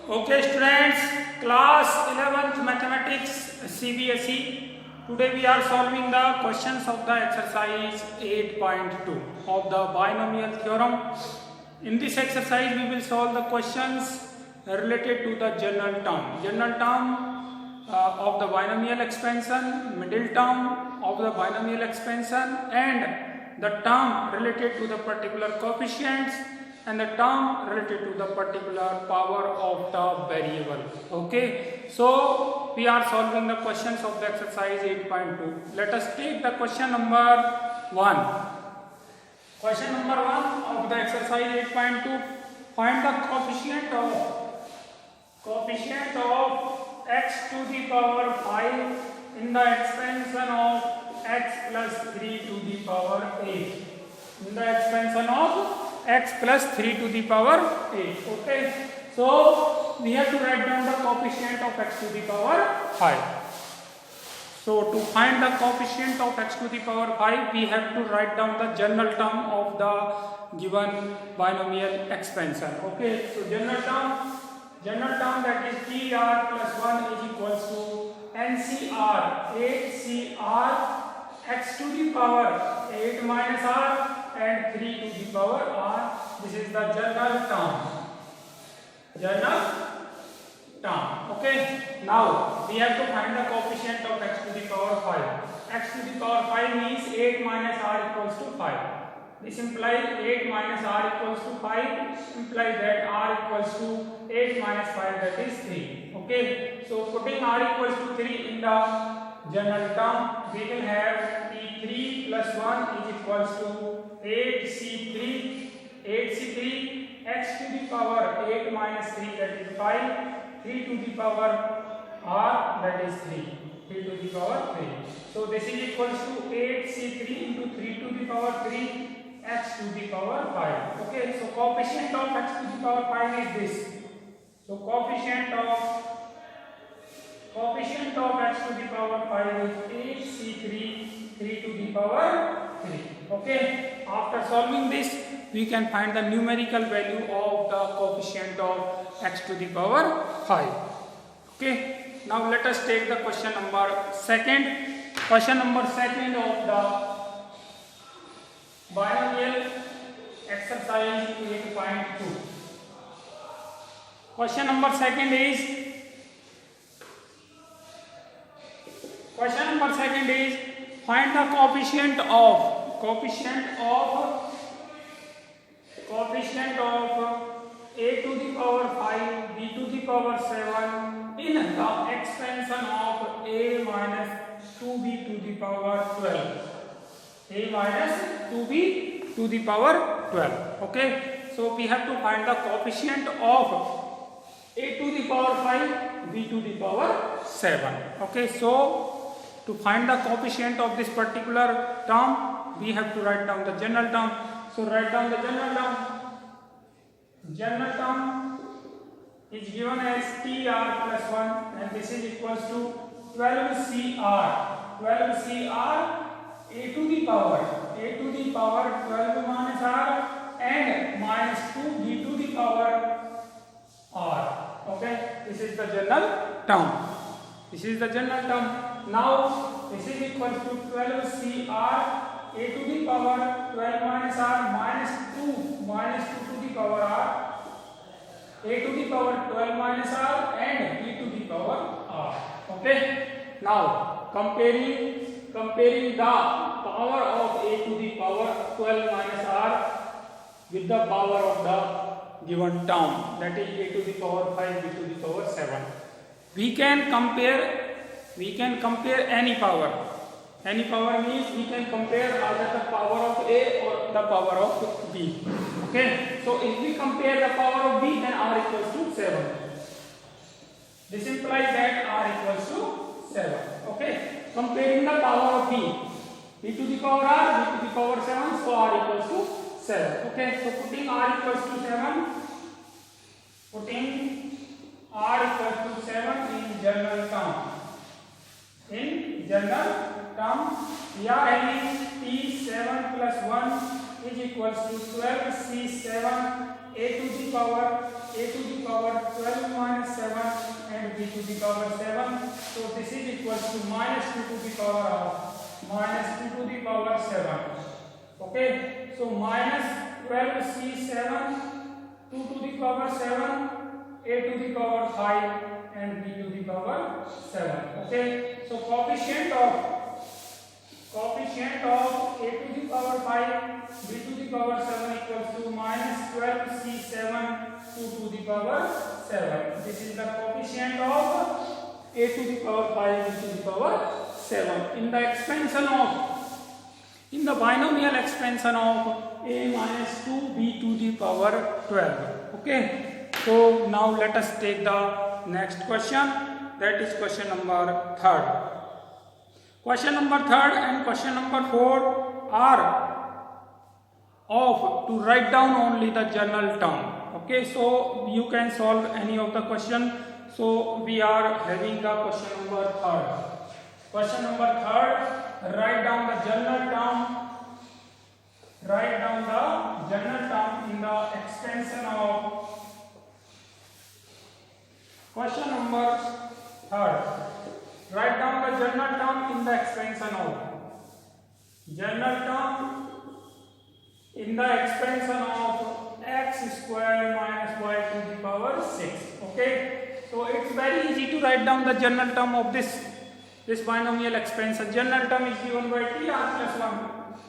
Okay, students, class 11th mathematics CBSE. Today we are solving the questions of the exercise 8.2 of the binomial theorem. In this exercise we will solve the questions related to the general term of the binomial expansion, middle term of the binomial expansion, and the term related to the particular coefficients, and the term related to the particular power of the variable. Okay, so we are solving the questions of the exercise 8.2. Let us take the question number 1. Question number 1 of the exercise 8.2. Find the coefficient of x to the power 5 in the expansion of x plus 3 to the power 8. In the expansion of x plus 3 to the power 8. Okay, so we have to write down the coefficient of x to the power 5. So to find the coefficient of x to the power 5, we have to write down the general term of the given binomial expansion. Okay, so general term that is TR plus 1 is equals to NCR 8CR x to the power 8 minus r and 3 to the power r. This is the general term. Okay, now we have to find the coefficient of x to the power 5. X to the power 5 means 8 minus r equals to 5. This implies 8 minus r equals to 5, implies that r equals to 8 minus 5, that is 3. Okay, so putting r equals to 3 in the general term, we will have T3 plus 1 is equals to 8C3 x to the power 8 minus 3, that is 5, 3 to the power r, that is 3 to the power 3. So this is equals to 8C3 into 3 to the power 3 x to the power 5. Okay, so coefficient of x to the power 5 is this. So coefficient of x to the power 5 is 8C3 3 to the power 3. Okay, after solving this, we can find the numerical value of the coefficient of x to the power 5. Okay, now let us take the question number 2. Question number 2 of the binomial exercise 8.2. Question number 2 is find the coefficient of a to the power 5 b to the power 7 in the expansion of a minus 2b to the power 12. A minus 2b to the power 12. Okay, so we have to find the coefficient of a to the power 5 b to the power 7. Okay, so to find the coefficient of this particular term, we have to write down the general term. So write down the general term. General term is given as TR plus 1, and this is equals to 12CR. 12CR a to the power 12 minus r and minus 2b to the power r. Okay, this is the general term. Now this is equal to 12CR a to the power 12 minus r minus 2 to the power r, a to the power 12 minus r and b to the power r. Okay, now comparing the power of a to the power 12 minus r with the power of the given term, that is a to the power 5 b to the power 7. We can compare any power. Any power means we can compare either the power of a or the power of b. Okay, so if we compare the power of b, then r equals to 7. This implies that r equals to 7. Okay, comparing the power of b to the power r, b to the power 7, so r equals to 7. Okay, so putting r equals to 7 in general term, we are having t7 plus 1 is equals to 12c7 a to the power 12 minus b to the power 7. So this is equals to minus 2 to the power of minus 2 to the power 7. Okay, so minus 12c7, 2 to the power 7, a to the power 5 and b to the power 7. Okay, so coefficient of a to the power 5, b to the power 7 equals to minus 12c7, 2 to the power 7. This is the coefficient of a to the power 5, b to the power 7. In the binomial expansion of a minus 2b to the power 12. Okay, so now let us take the next question, that is question number 3rd. Question number 3rd and question number 4 are of to write down only the general term. Okay, so you can solve any of the question. So we are having the question number 3rd. Question number 3rd, write down the general term. Write down the general term in the expansion of question number 3rd. Write down the general term in the expansion of x square minus y to the power 6. Okay, so it's very easy to write down the general term of this binomial expansion. General term is given by tr plus 1.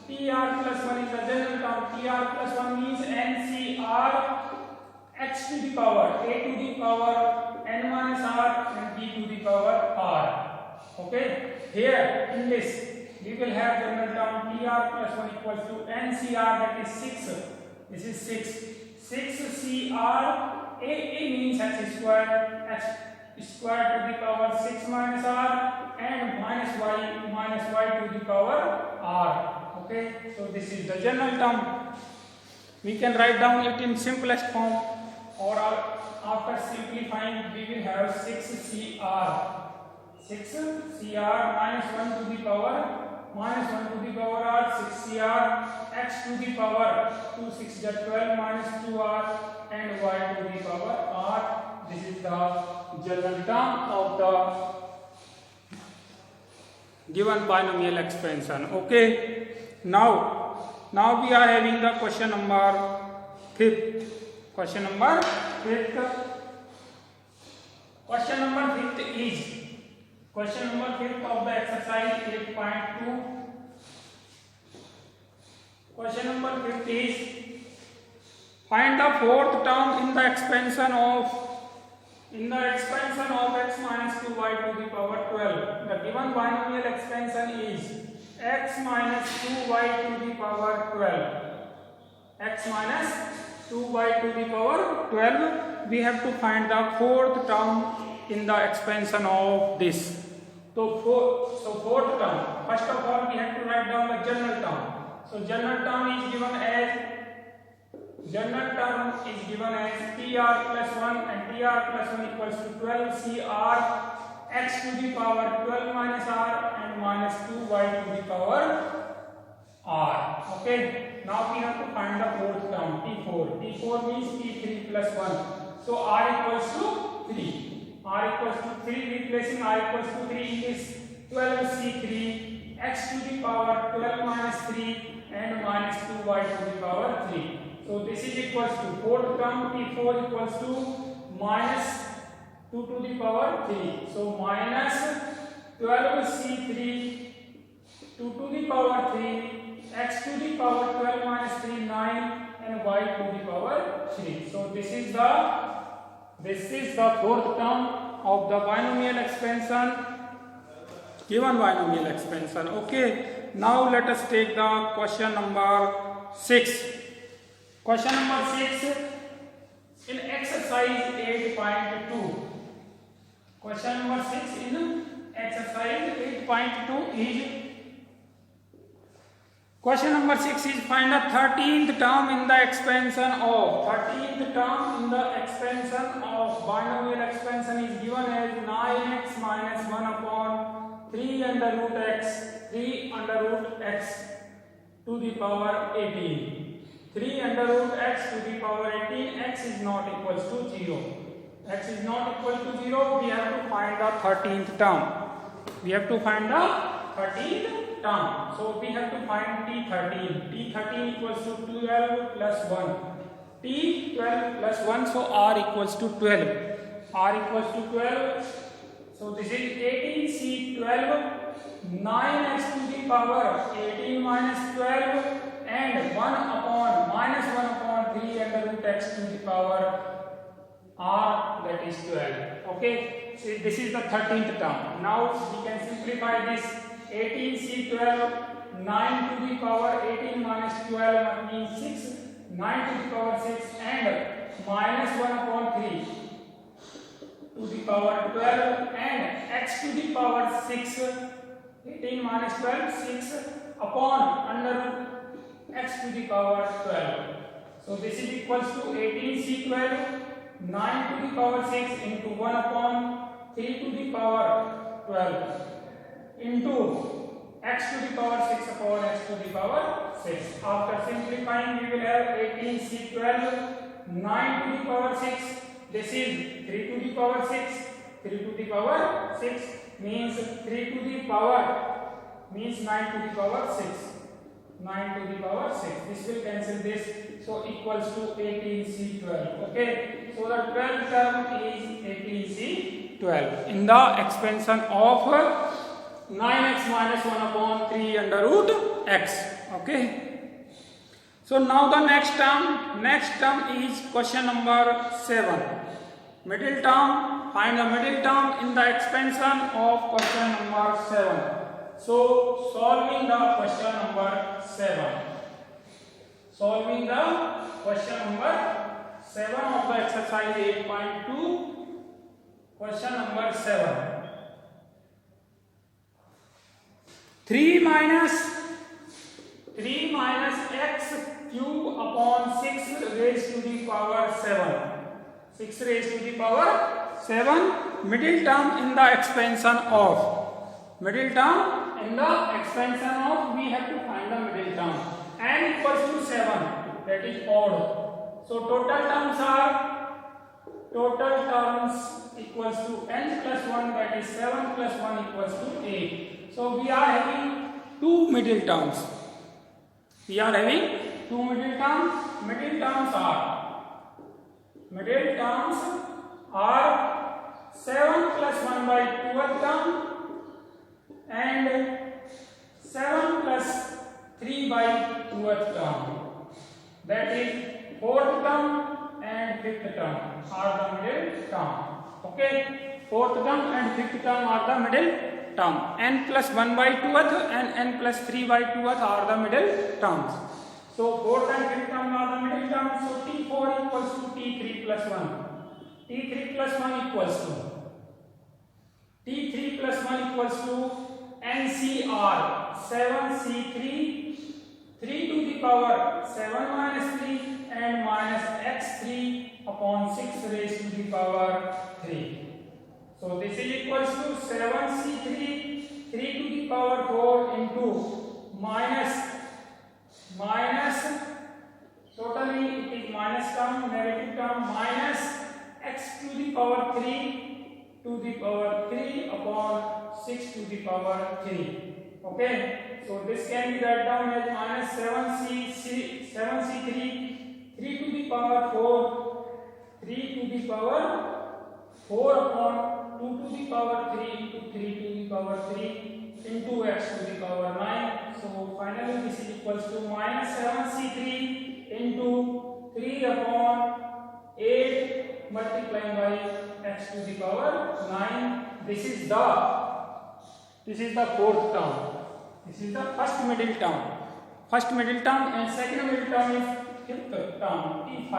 tr plus 1 is the general term. tr plus 1 means ncr x to the power a to the power n minus r and b to the power r. Okay, here in this we will have general term tr plus 1 equals to ncr, that is 6. This is 6cr. a means x square to the power 6 minus r and minus y to the power r. Okay, so this is the general term. We can write down it in simplest form, or after simplifying we will have 6cr minus 1 to the power r, 6cr x to the power 2 6 12 minus 2r and y to the power r. This is the general term of the given binomial expansion. Okay, now we are having the question number 5th. Question number 5th is question number 5th of the exercise 8.2. Question number 5th is find the 4th term in the expansion of x minus 2y to the power 12. The given binomial expansion is x minus 2y to the power 12. X minus 2y to the power 12. We have to find the 4th term in the expansion of this. So 4th term, first of all we have to write down the general term. So general term is given as tr plus 1 and tr plus 1 equals to 12cr x to the power 12 minus r and minus 2y to the power r. Okay, now we have to find the 4th term t4. t4 means t3 plus 1. So r equals to 3. Replacing r equals to 3 is 12c3 x to the power 12 minus 3 and minus 2y to the power 3. So this is equals to 4th term t4 equals to minus 2 to the power 3. So minus 12c3 2 to the power 3 x to the power 12 minus 3 9 and y to the power 3. So this is the 4th term of the binomial expansion, given binomial expansion. Okay, now let us take the question number 6. Question number 6 in exercise 8.2. Question number 6 in exercise 8.2 is question number 6 is find the 13th term in the expansion of binomial expansion is given as 9x minus 1 upon 3 under root x to the power 18. 3 under root x to the power 18, x is not equals to 0. x is not equal to 0, we have to find the 13th term. We have to find the 13th term. So we have to find T13. T13 equals to 12 plus 1. T12 plus 1, so R equals to 12. R equals to 12. So this is 18C12, 9x to the power 18 minus 12, and 1 upon minus 1 upon 3 under root x to the power R, that is 12. Okay, so this is the 13th term. Now we can simplify this. 18C12, 9 to the power 18 minus 12 means 6, 9 to the power 6, and minus 1 upon 3 to the power 12, and x to the power 6, 18 minus 12, 6 upon under root x to the power 12. So this is equals to 18C12, 9 to the power 6 into 1 upon 3 to the power 12 into x to the power 6 upon x to the power 6. After simplifying, we will have 18C12, 9 to the power 6. This is 3 to the power 6. 3 to the power 6 means 3 to the power means 9 to the power 6. 9 to the power 6. This will cancel this. So equals to 18C12. Okay. So the 12th term is 18C12 in the expansion of 9x minus 1 upon 3 under root x. Okay. So now the next term is question number 7. Middle term, find the middle term in the expansion of question number 7. So solving the question number 7. Solving the question number 7 of the exercise 8.2. Question number 7. 3 minus x cube upon 6 raised to the power 7. 6 raised to the power 7. Middle term in the expansion of. Middle term in the expansion of, we have to find the middle term. N equals to 7. That is odd. So total terms equals to n plus 1, that is 7 plus 1 equals to 8. So we are having two middle terms. We are having two middle terms. Middle terms are 7 plus 1 by 12th term and 7 plus 3 by 12th term. That is 4th term and 5th term are the middle term. Okay, 4th term and 5th term are the middle term. N plus 1 by 2th and n plus 3 by 2th are the middle terms. So 4th and 5th term are the middle terms. So T4 equals to T3 plus 1. T3 plus 1 equals to NCR 7C3, 3 to the power 7 minus 3 and minus x3 upon 6 raised to the power 3. So this is equals to 7C3, 3 to the power 4 into minus, totally it is minus term, negative term, minus x to the power 3 to the power 3 upon 6 to the power 3. Okay, so this can be written down as minus 7C3, 3 to the power 4, 3 to the power 4 upon 2 to the power 3 into 3 to the power 3 into x to the power 9. So finally this is equals to minus 7C3 into 3 upon 8 multiplied by x to the power 9. This is the fourth term. This is the first middle term. First middle term and second middle term is fifth term, T5.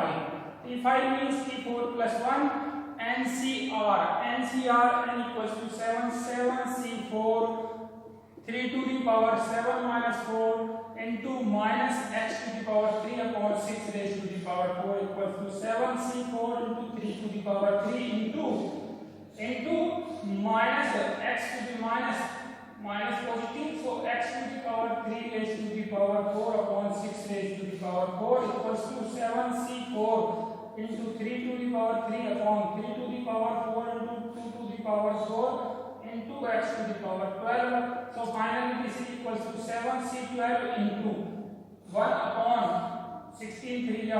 T5 means T4 plus 1. NCR n equals to 7, 7C4, 3 to the power 7 minus 4 into minus x to the power 3 upon 6 raised to the power 4 equals to 7C4 into 3 to the power 3 into minus x to the minus positive, so x to the power 3 raised to the power 4 upon 6 raised to the power 4 equals to 7C4 into 3 to the power 3 upon 3 to the power 4 into 2 to the power 4 into x to the power 12. So finally this is equals to 7c12 into 1 upon 16 3 या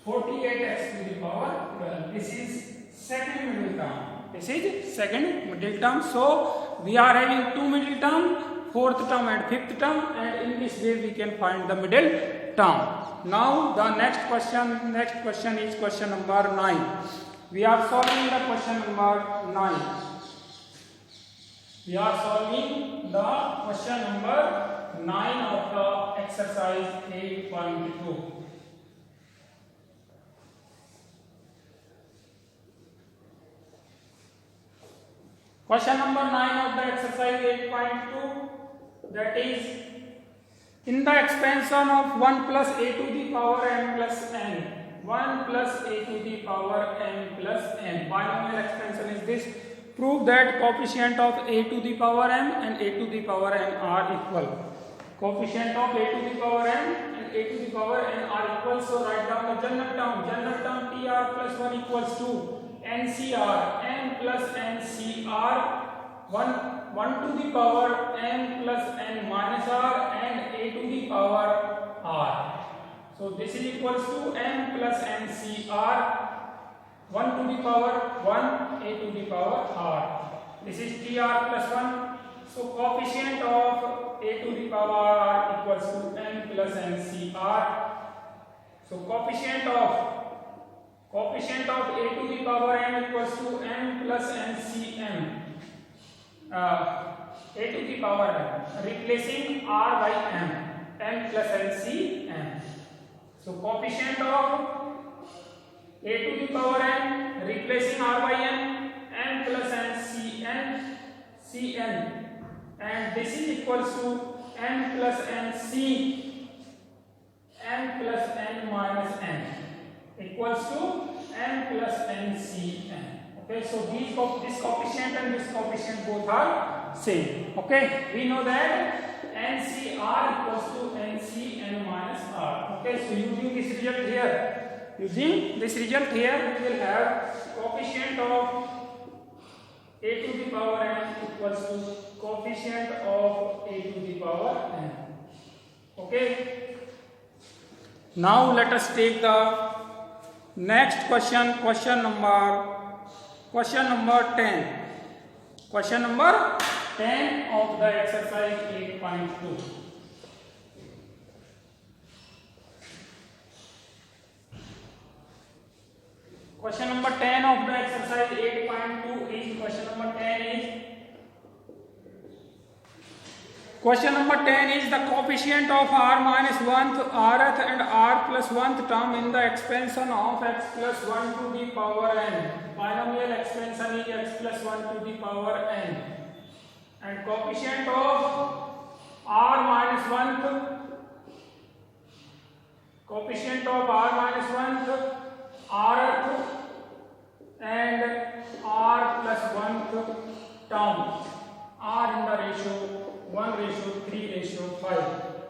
48x to the power 12. This is second middle term. This is second middle term. So we are having two middle term, fourth term and fifth term, and in this way we can find the middle term. Now the next question is question number 9. We are solving the question number 9. We are solving the question number 9 of the exercise 8.2. Question number 9 of the exercise 8.2, that is, in the expansion of 1 plus a to the power m plus n, 1 plus a to the power m plus n, binomial expansion is this. Prove that coefficient of a to the power m and a to the power n are equal. Coefficient of a to the power m and a to the power n are equal. So write down the general term. General term tr plus 1 equals to NCR, n plus NCR, 1 to the power n plus n minus r and a to the power r. So this is equals to n plus NCR, 1 to the power 1, a to the power r. This is tr plus 1. So coefficient of a to the power r equals to n plus NCR. So coefficient of a to the power n equals to n plus NCM. A to the power n, replacing r by m, n plus NCM. So coefficient of a to the power n, replacing r by n, n plus NCN, Cn, and this is equals to n plus NC, n plus n minus n, equals to n plus NCn. Okay, so this coefficient and this coefficient both are same. Okay, we know that NCR equals to NCn minus r. Okay, so using this result here, we will have coefficient of a to the power n equals to coefficient of a to the power n. Okay, now let us take the next question, question number 10. Question number 10 of the exercise 8.2. Question number 10 of the exercise 8.2 is question number 10 is the coefficient of r minus 1th, rth and r plus 1th term in the expansion of x plus 1 to the power n. Binomial expansion is x plus 1 to the power n. And coefficient of r minus 1th, rth and r plus 1th term, r in the ratio 1:3:5.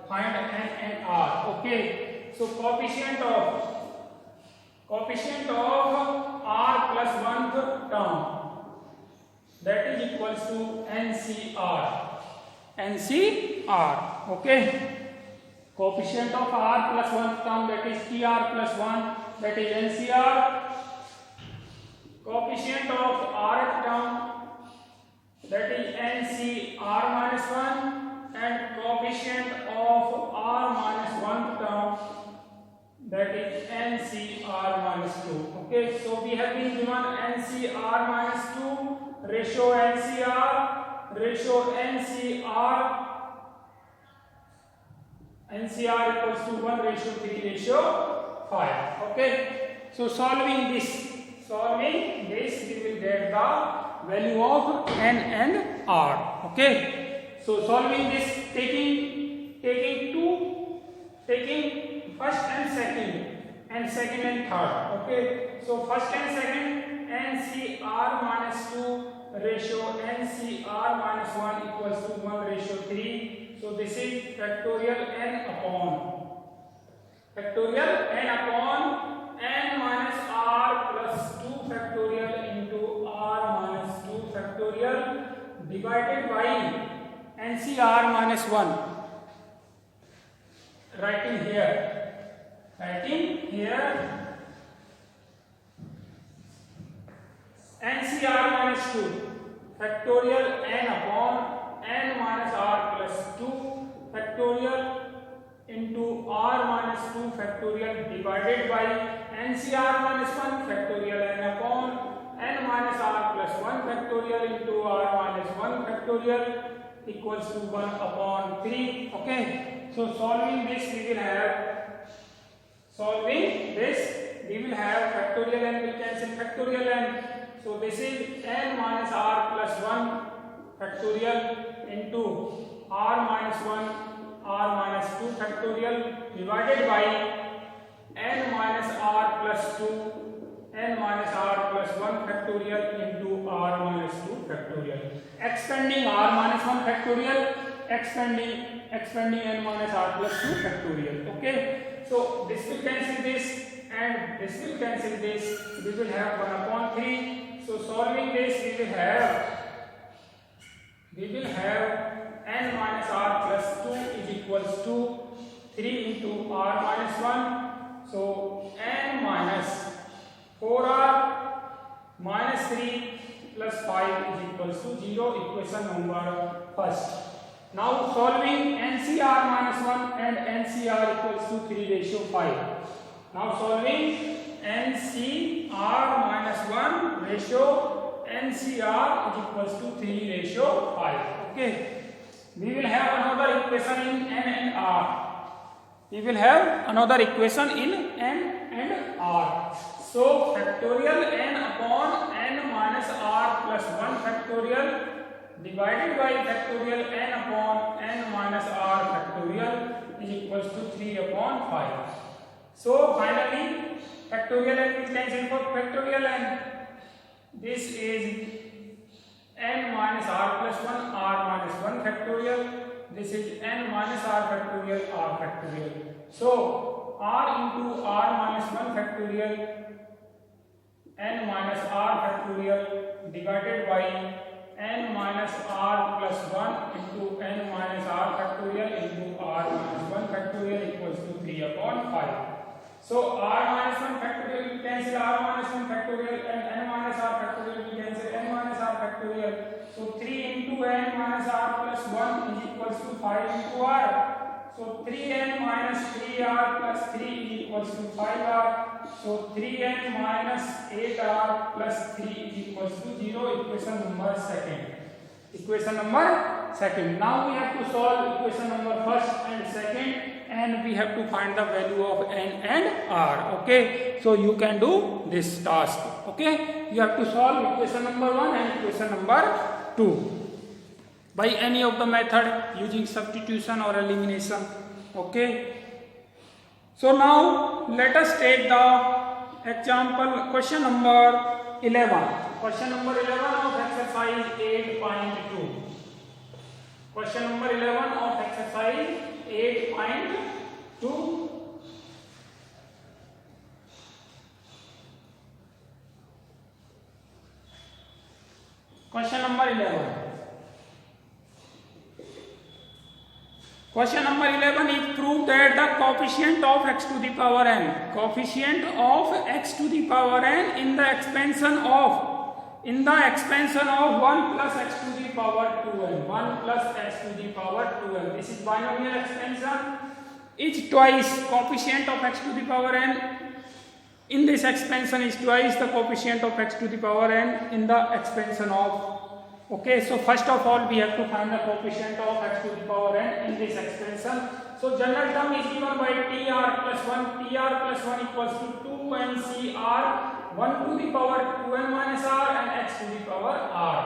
Find n and r. Okay, so coefficient of r plus 1th term, that is equals to NCR. Okay, coefficient of r plus 1th term, that is tr plus 1, that is NCR. Coefficient of rth term, that is NCR minus 1, and coefficient of r minus 1 term, that is NCR minus 2. Okay, so we have been given NCR minus 2, ratio NCR equals to 1:3:5. Okay, so solving this we will get the value of n and r. Okay, so solving this, taking first and second and third. Okay, so first and second, NCR minus 2 ratio NCR minus 1 equals to 1:3. So this is factorial n upon factorial n upon n minus r plus 2 factorial into r minus 2 factorial divided by NCR minus 1. Writing here NCR minus 2 factorial n upon n minus r plus 2 factorial into r minus 2 factorial divided by NCR minus 1 factorial n upon n minus r plus 1 factorial into r minus 1 factorial equals to 1 upon 3. Okay, so solving this we will have factorial n will cancel factorial n. So this is n minus r plus 1 factorial into r minus 1 r minus 2 factorial divided by n minus r plus 2 n minus r plus 1 factorial into r minus 2 factorial. Expanding r minus 1 factorial, expanding n minus r plus 2 factorial. Okay, so this will cancel this and this will cancel this. We will have 1 upon 3. So solving this we will have n minus r plus 2 is equals to 3 into r minus 1. So n minus 4r minus 3 plus 5 is equals to 0. Equation number first. Now solving NCR minus 1 and NCR equals to 3 ratio 5. Now solving NCR minus 1 ratio NCR is equals to 3 ratio 5. Okay, we will have another equation in n and r. So factorial n upon n minus r plus 1 factorial divided by factorial n upon n minus r factorial is equals to 3 upon 5. So finally factorial n will cancel for factorial n. This is n minus r plus 1 r minus 1 factorial. This is n minus r factorial r factorial. So r into r minus 1 factorial n minus r factorial divided by n minus r plus 1 into n minus r factorial into r minus 1 factorial equals to 3 upon 5. So r minus 1 factorial will cancel r minus 1 factorial and n minus r factorial will cancel n minus r factorial. So 3 into n minus r plus 1 is equals to 5 into r. So 3n minus 3r plus 3 is equals to 5r. So 3n minus 8r plus 3 is equals to 0. Equation number second. Now we have to solve equation number first and second, and we have to find the value of n and r. Okay, so you can do this task. Okay, you have to solve equation number 1 and equation number 2 by any of the method using substitution or elimination. Okay, so now let us take the example question number 11. Question number 11 of exercise 8.2. Question number 11 of exercise 8.2. Question number 11. Question number 11 is prove that the coefficient of x to the power n in the expansion of 1 plus x to the power 2n. 1 plus x to the power 2n. This is binomial expansion. Each twice coefficient of x to the power n in this expansion is twice the coefficient of x to the power n in the expansion of. Okay, so first of all we have to find the coefficient of x to the power n in this expansion. So general term is given by tr plus 1. tr plus 1 equals to 2ncr 1 to the power 2n minus r and x to the power r.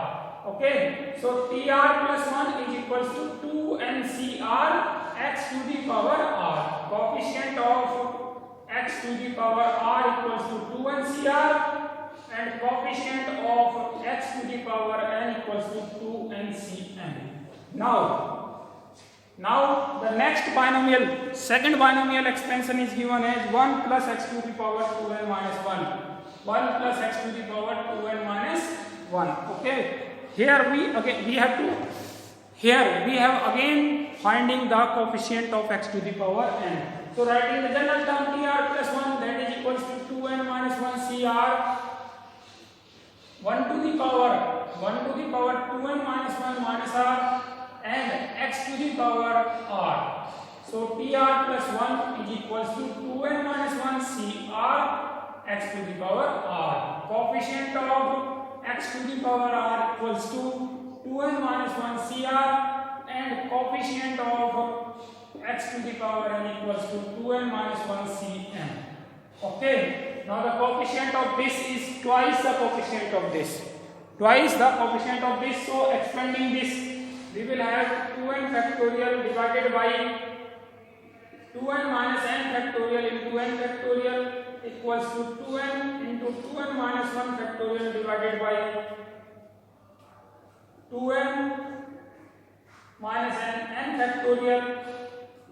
Okay, so tr plus 1 is equals to 2ncr x to the power r. Coefficient of x to the power r equals to 2ncr and coefficient of x to the power n equals to 2ncn. Now Now the next binomial, second binomial expansion is given as 1 plus x to the power 2n minus 1. 1 plus x to the power 2n minus 1. Okay. Here we have again finding the coefficient of x to the power n. So writing the general term tr plus 1, that is equals to 2n minus 1 cr 1 to the power 2n minus 1 minus r and x to the power r. So tr plus 1 is equals to 2n minus 1 cr x to the power r. Coefficient of x to the power r equals to 2n minus 1 cr and coefficient of x to the power n equals to 2n minus 1 cm. Okay. Now the coefficient of this is twice the coefficient of this. Twice the coefficient of this. So expanding this, we will have 2n factorial divided by 2n minus n factorial into n factorial equals to 2n into 2n minus 1 factorial divided by 2n minus n factorial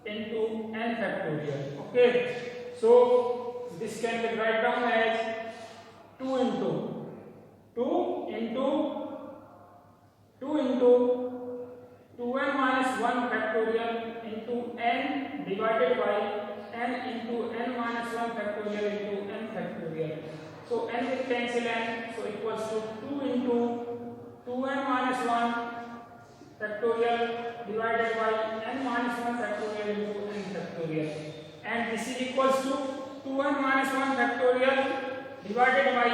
into n factorial. Okay. So this can be written down as 2 into 2n minus 1 factorial into n divided by n into n minus 1 factorial into n factorial. So n will cancel n, so equals to 2 into 2n minus 1 factorial divided by n minus 1 factorial into n factorial. And this is equals to 2n minus 1 factorial divided by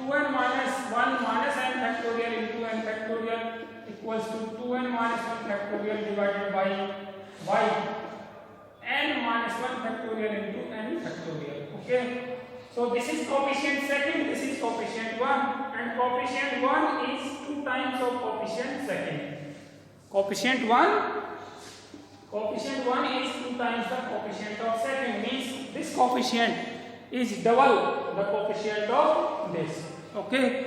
2n minus 1 minus n factorial into n factorial equals to 2n minus 1 factorial divided by n minus 1 factorial into n factorial. Okay. So this is coefficient second, this is coefficient 1, and coefficient 1 is 2 times of coefficient second. Coefficient 1 is 2 times the coefficient of second, means this coefficient is double the coefficient of this. Okay.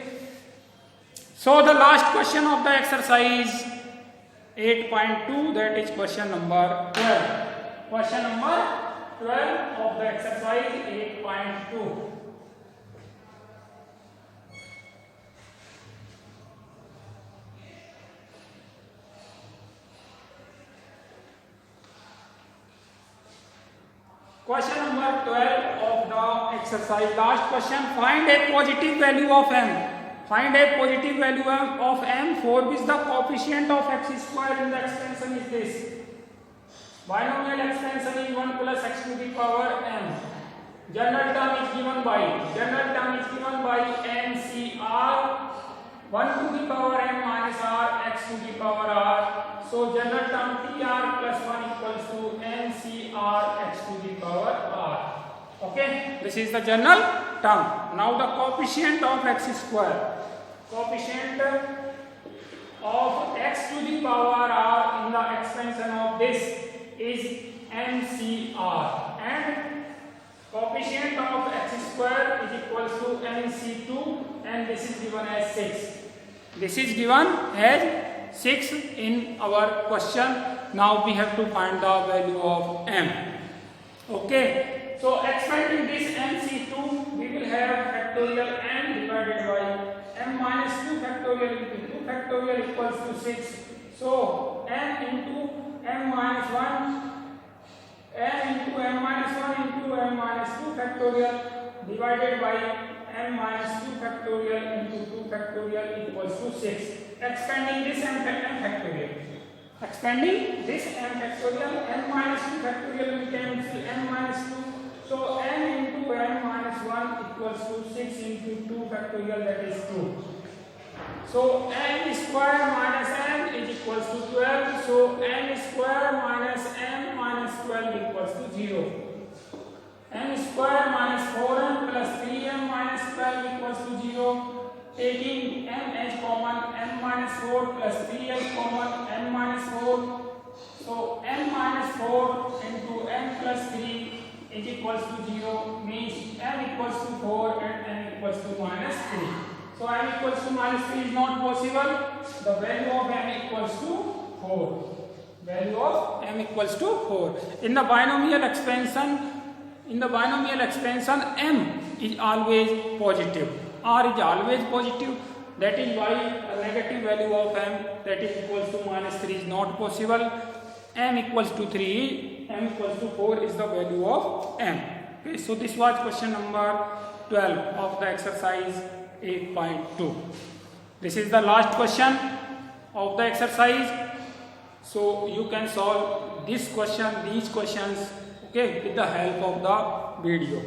So the last question of the exercise 8.2, that is question number 12. Question number 12 of the exercise 8.2. Question number 12 of the exercise. Last question. Find a positive value of m. Find a positive value of m for which the coefficient of x square in the expansion is this. Binomial expansion is 1 plus x to the power m. General term is given by NCR 1 to the power m minus r x to the power r. So general term tr plus 1 equals to NCR x to the power r. Okay, this is the general term. Now the coefficient of x square. Coefficient of x to the power r in the expansion of this is NCR, and coefficient of x square is equals to NC2, and this is given as 6. This is given as 6 in our question. Now we have to find the value of m. Okay, so expanding this NC2, we will have factorial m divided by m minus 2 factorial into 2 factorial equals to 6. So m into m minus 1, m into m minus 1 into m minus 2 factorial divided by m minus 2 factorial into 2 factorial equals to 6. Expanding this m factorial. Expanding this m factorial, m minus 2 factorial will cancel m minus 2. So m into m minus 1 equals to 6 into 2 factorial, that is 2. So m square minus m is equals to 12. So m square minus m minus 12 equals to 0. M square minus 4m plus 3m minus 12 equals to 0. Taking m as common, m minus 4 plus 3m common, m minus 4. So m minus 4 into m plus 3 is equals to 0, means m equals to 4 and m equals to minus 3. So m equals to minus 3 is not possible. The value of m equals to 4. value of m equals to 4. In the binomial expansion, m is always positive, r is always positive. That is why a negative value of m, that is equals to -3, is not possible. M equals to 3, m equals to 4 is the value of m. Okay, so this was question number 12 of the exercise 8.2. This is the last question of the exercise. So you can solve these questions, okay, with the help of the video.